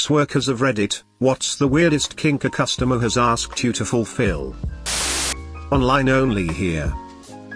sex workers of Reddit, what's the weirdest kink a customer has asked you to fulfill? Online only here.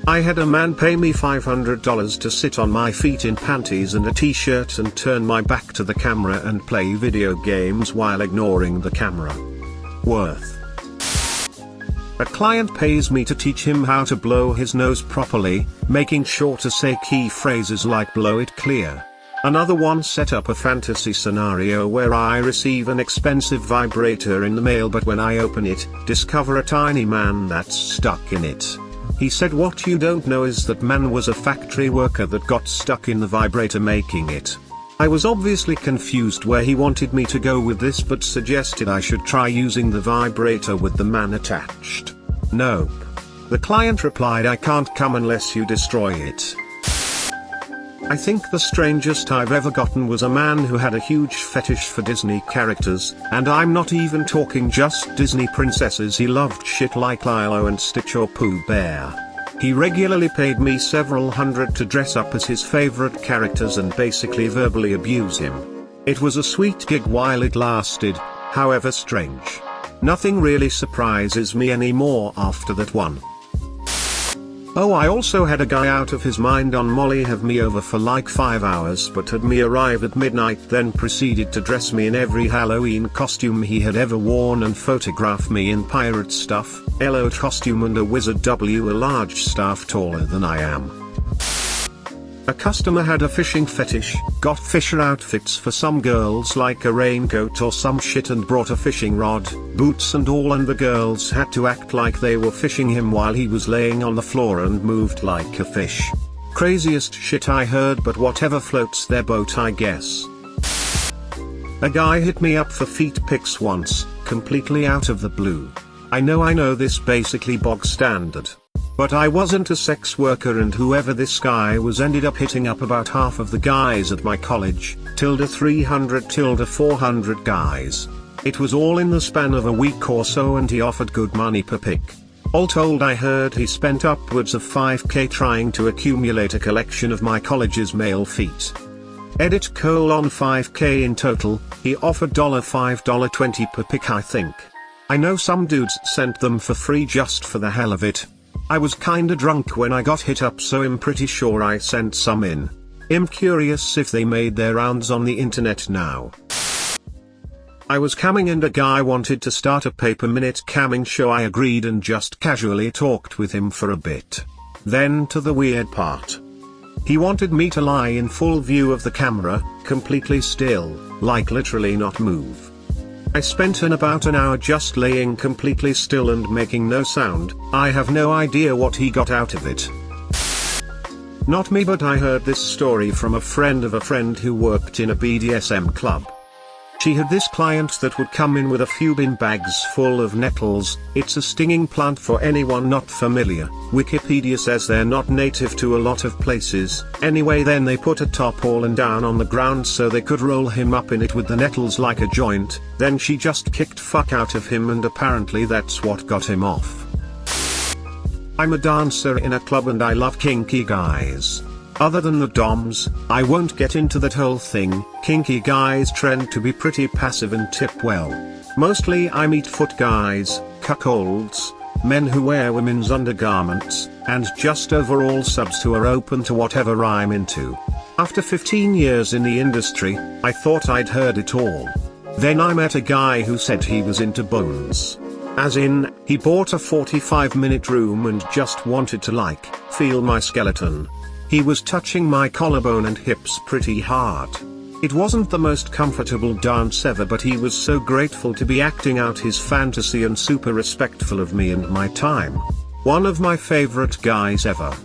I had a man pay me $500 to sit on my feet in panties and a t-shirt and turn my back to the camera and play video games while ignoring the camera. Worth. A client pays me to teach him how to blow his nose properly, making sure to say key phrases like blow it clear. Another one set up a fantasy scenario where I receive an expensive vibrator in the mail, but when I open it, discover a tiny man that's stuck in it. He said what you don't know is that man was a factory worker that got stuck in the vibrator making it. I was obviously confused where he wanted me to go with this, but suggested I should try using the vibrator with the man attached. Nope. The client replied, I can't come unless you destroy it. I think the strangest I've ever gotten was a man who had a huge fetish for Disney characters, and I'm not even talking just Disney princesses. He loved shit like Lilo and Stitch or Pooh Bear. He regularly paid me several hundred to dress up as his favorite characters and basically verbally abuse him. It was a sweet gig while it lasted, however strange. Nothing really surprises me anymore after that one. Oh, I also had a guy out of his mind on Molly have me over for like 5 hours, but had me arrive at midnight, then proceeded to dress me in every Halloween costume he had ever worn and photograph me in pirate stuff, LO costume and a wizard a large staff taller than I am. A customer had a fishing fetish, got fisher outfits for some girls like a raincoat or some shit and brought a fishing rod, boots and all, and the girls had to act like they were fishing him while he was laying on the floor and moved like a fish. Craziest shit I heard, but whatever floats their boat, I guess. A guy hit me up for feet pics once, completely out of the blue. I know this basically bog standard. But I wasn't a sex worker, and whoever this guy was ended up hitting up about half of the guys at my college, 300 400 guys. It was all in the span of a week or so, and he offered good money per pic. All told, I heard he spent upwards of $5K trying to accumulate a collection of my college's male feet. Edit : $5K in total. He offered $5, $20 per pic, I think. I know some dudes sent them for free just for the hell of it. I was kinda drunk when I got hit up, so I'm pretty sure I sent some in. I'm curious if they made their rounds on the internet now. I was camming and a guy wanted to start a paper-minute camming show. I agreed and just casually talked with him for a bit. Then to the weird part. He wanted me to lie in full view of the camera, completely still, like literally not move. I spent about an hour just laying completely still and making no sound. I have no idea what he got out of it. Not me, but I heard this story from a friend of a friend who worked in a BDSM club. She had this client that would come in with a few bin bags full of nettles. It's a stinging plant for anyone not familiar. Wikipedia says they're not native to a lot of places. Anyway, then they put a tarpaulin down on the ground so they could roll him up in it with the nettles like a joint. Then she just kicked fuck out of him, and apparently that's what got him off. I'm a dancer in a club and I love kinky guys. Other than the doms, I won't get into that whole thing. Kinky guys trend to be pretty passive and tip well. Mostly I meet foot guys, cuckolds, men who wear women's undergarments, and just overall subs who are open to whatever I'm into. After 15 years in the industry, I thought I'd heard it all. Then I met a guy who said he was into bones. As in, he bought a 45-minute room and just wanted to feel my skeleton. He was touching my collarbone and hips pretty hard. It wasn't the most comfortable dance ever, but he was so grateful to be acting out his fantasy and super respectful of me and my time. One of my favorite guys ever.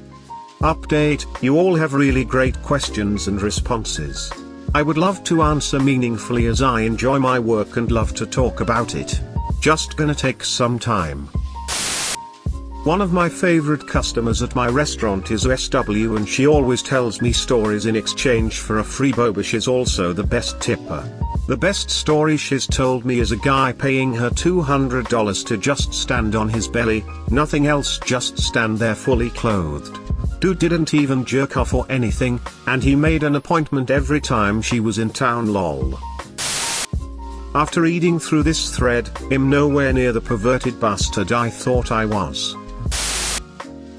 Update: you all have really great questions and responses. I would love to answer meaningfully as I enjoy my work and love to talk about it. Just gonna take some time. One of my favorite customers at my restaurant is SW, and she always tells me stories in exchange for a free boba. She's also the best tipper. The best story she's told me is a guy paying her $200 to just stand on his belly, nothing else, just stand there fully clothed. Dude didn't even jerk off or anything, and he made an appointment every time she was in town, lol. After reading through this thread, I'm nowhere near the perverted bastard I thought I was.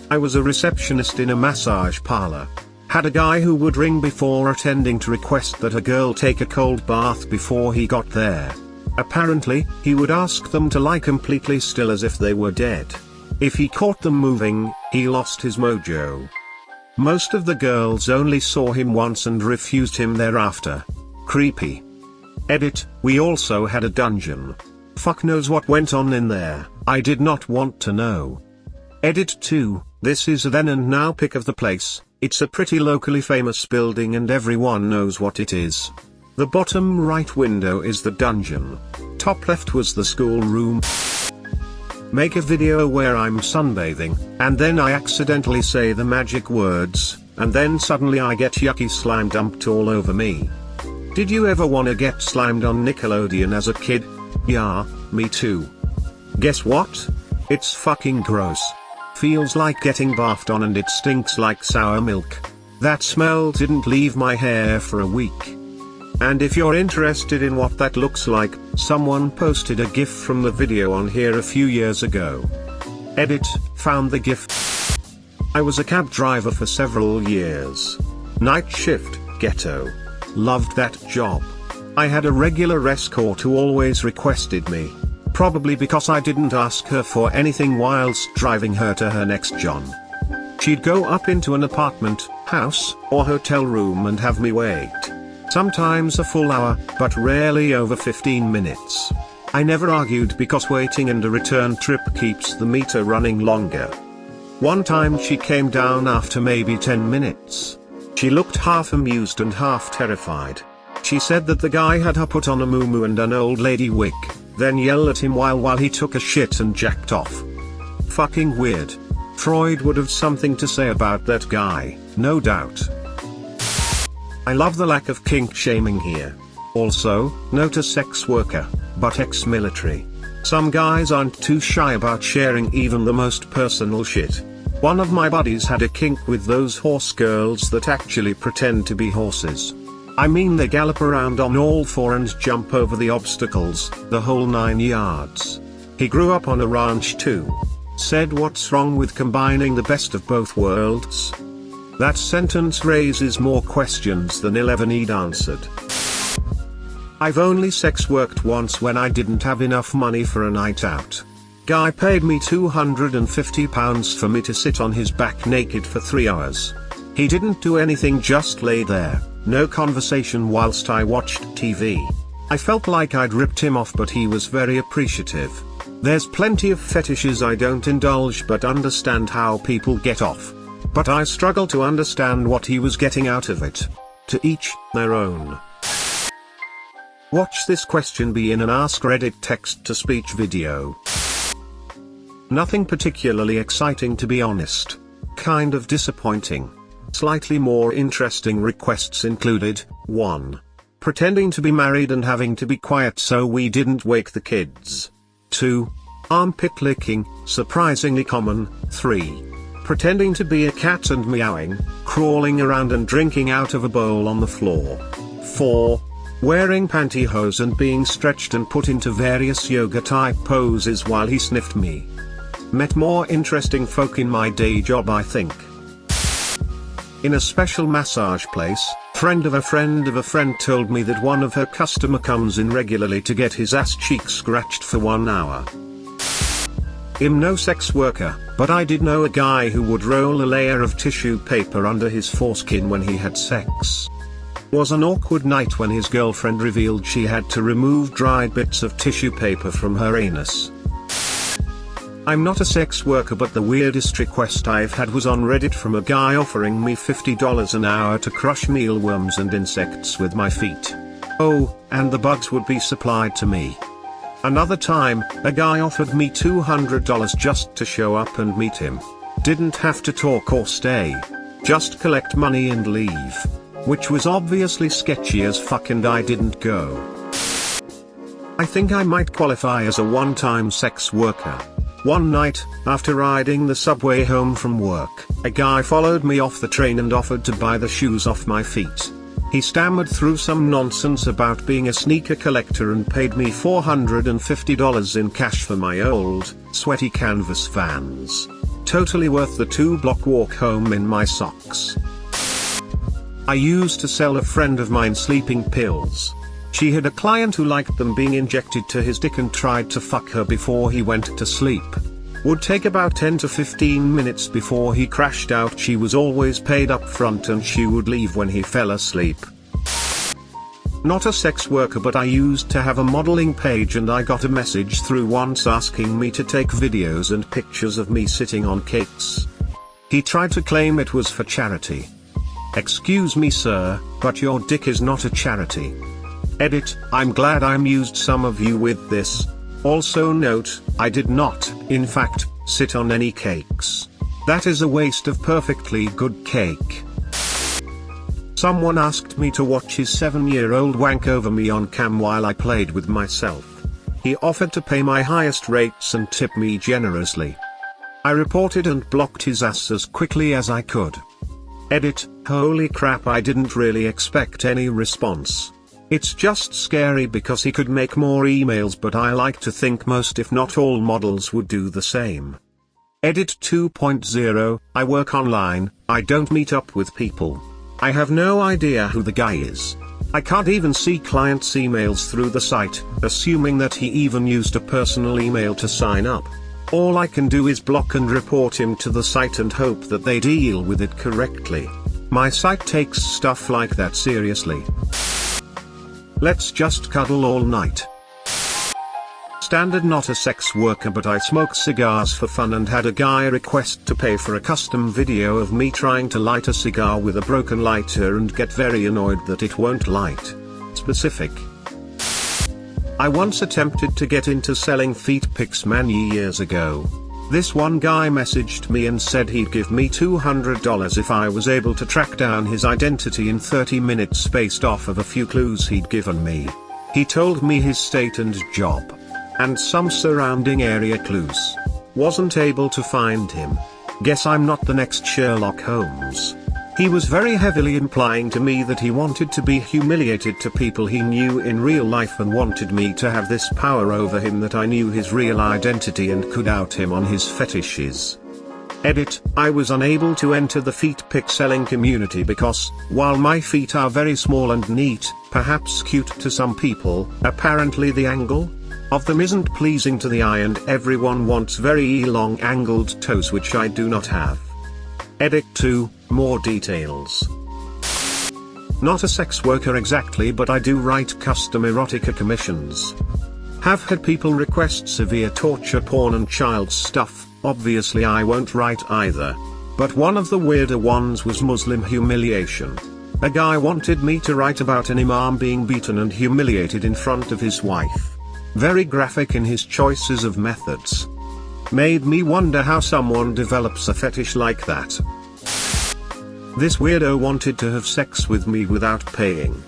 I was a receptionist in a massage parlor. Had a guy who would ring before attending to request that a girl take a cold bath before he got there. Apparently, he would ask them to lie completely still as if they were dead. If he caught them moving, he lost his mojo. Most of the girls only saw him once and refused him thereafter. Creepy. Edit, we also had a dungeon. Fuck knows what went on in there, I did not want to know. Edit 2, this is a then and now pic of the place. It's a pretty locally famous building and everyone knows what it is. The bottom right window is the dungeon. Top left was the school room. Make a video where I'm sunbathing, and then I accidentally say the magic words, and then suddenly I get yucky slime dumped all over me. Did you ever wanna get slimed on Nickelodeon as a kid? Yeah, me too. Guess what? It's fucking gross. Feels like getting bathed on and it stinks like sour milk. That smell didn't leave my hair for a week. And if you're interested in what that looks like, someone posted a GIF from the video on here a few years ago. Edit, found the GIF. I was a cab driver for several years. Night shift, ghetto. Loved that job. I had a regular escort who always requested me. Probably because I didn't ask her for anything whilst driving her to her next job. She'd go up into an apartment, house, or hotel room and have me wait. Sometimes a full hour, but rarely over 15 minutes. I never argued because waiting and a return trip keeps the meter running longer. One time she came down after maybe 10 minutes. She looked half amused and half terrified. She said that the guy had her put on a muumuu and an old lady wig, then yelled at him while he took a shit and jacked off. Fucking weird. Freud would have something to say about that guy, no doubt. I love the lack of kink shaming here. Also, not a sex worker, but ex-military. Some guys aren't too shy about sharing even the most personal shit. One of my buddies had a kink with those horse girls that actually pretend to be horses. I mean they gallop around on all four and jump over the obstacles, the whole 9 yards. He grew up on a ranch too. Said what's wrong with combining the best of both worlds? That sentence raises more questions than 11 he'd answered. I've only sex worked once when I didn't have enough money for a night out. Guy paid me £250 for me to sit on his back naked for 3 hours. He didn't do anything, just lay there, no conversation whilst I watched TV. I felt like I'd ripped him off, but he was very appreciative. There's plenty of fetishes I don't indulge but understand how people get off. But I struggle to understand what he was getting out of it. To each their own. Watch this question be in an AskReddit text-to-speech video. Nothing particularly exciting, to be honest. Kind of disappointing. Slightly more interesting requests included: 1. Pretending to be married and having to be quiet so we didn't wake the kids. 2. Armpit licking, surprisingly common. 3. Pretending to be a cat and meowing, crawling around and drinking out of a bowl on the floor. 4. Wearing pantyhose and being stretched and put into various yoga-type poses while he sniffed me. Met more interesting folk in my day job, I think. In a special massage place, friend of a friend of a friend told me that one of her customer comes in regularly to get his ass cheek scratched for 1 hour. I'm no sex worker, but I did know a guy who would roll a layer of tissue paper under his foreskin when he had sex. Was an awkward night when his girlfriend revealed she had to remove dried bits of tissue paper from her anus. I'm not a sex worker, but the weirdest request I've had was on Reddit from a guy offering me $50 an hour to crush mealworms and insects with my feet. Oh, and the bugs would be supplied to me. Another time, a guy offered me $200 just to show up and meet him. Didn't have to talk or stay. Just collect money and leave. Which was obviously sketchy as fuck, and I didn't go. I think I might qualify as a one-time sex worker. One night, after riding the subway home from work, a guy followed me off the train and offered to buy the shoes off my feet. He stammered through some nonsense about being a sneaker collector and paid me $450 in cash for my old, sweaty canvas Vans. Totally worth the 2-block walk home in my socks. I used to sell a friend of mine sleeping pills. She had a client who liked them being injected to his dick and tried to fuck her before he went to sleep. Would take about 10 to 15 minutes before he crashed out. She was always paid up front and she would leave when he fell asleep. Not a sex worker, but I used to have a modeling page and I got a message through once asking me to take videos and pictures of me sitting on cakes. He tried to claim it was for charity. Excuse me sir, but your dick is not a charity. Edit, I'm glad I amused some of you with this. Also note, I did not, in fact, sit on any cakes. That is a waste of perfectly good cake. Someone asked me to watch his 7-year-old wank over me on cam while I played with myself. He offered to pay my highest rates and tip me generously. I reported and blocked his ass as quickly as I could. Edit, holy crap, I didn't really expect any response. It's just scary because he could make more emails, but I like to think most if not all models would do the same. Edit 2.0, I work online, I don't meet up with people. I have no idea who the guy is. I can't even see clients' emails through the site, assuming that he even used a personal email to sign up. All I can do is block and report him to the site and hope that they deal with it correctly. My site takes stuff like that seriously. Let's just cuddle all night. Standard, not a sex worker, but I smoke cigars for fun and had a guy request to pay for a custom video of me trying to light a cigar with a broken lighter and get very annoyed that it won't light. Specific. I once attempted to get into selling feet pics many years ago. This one guy messaged me and said he'd give me $200 if I was able to track down his identity in 30 minutes based off of a few clues he'd given me. He told me his state and job. And some surrounding area clues. Wasn't able to find him. Guess I'm not the next Sherlock Holmes. He was very heavily implying to me that he wanted to be humiliated to people he knew in real life and wanted me to have this power over him that I knew his real identity and could out him on his fetishes. Edit, I was unable to enter the feet pic selling community because, while my feet are very small and neat, perhaps cute to some people, apparently the angle of them isn't pleasing to the eye and everyone wants very long angled toes, which I do not have. Edit 2, more details. Not a sex worker exactly, but I do write custom erotica commissions. Have had people request severe torture porn and child stuff. Obviously I won't write either. But one of the weirder ones was Muslim humiliation. A guy wanted me to write about an imam being beaten and humiliated in front of his wife. Very graphic in his choices of methods. Made me wonder how someone develops a fetish like that. This weirdo wanted to have sex with me without paying.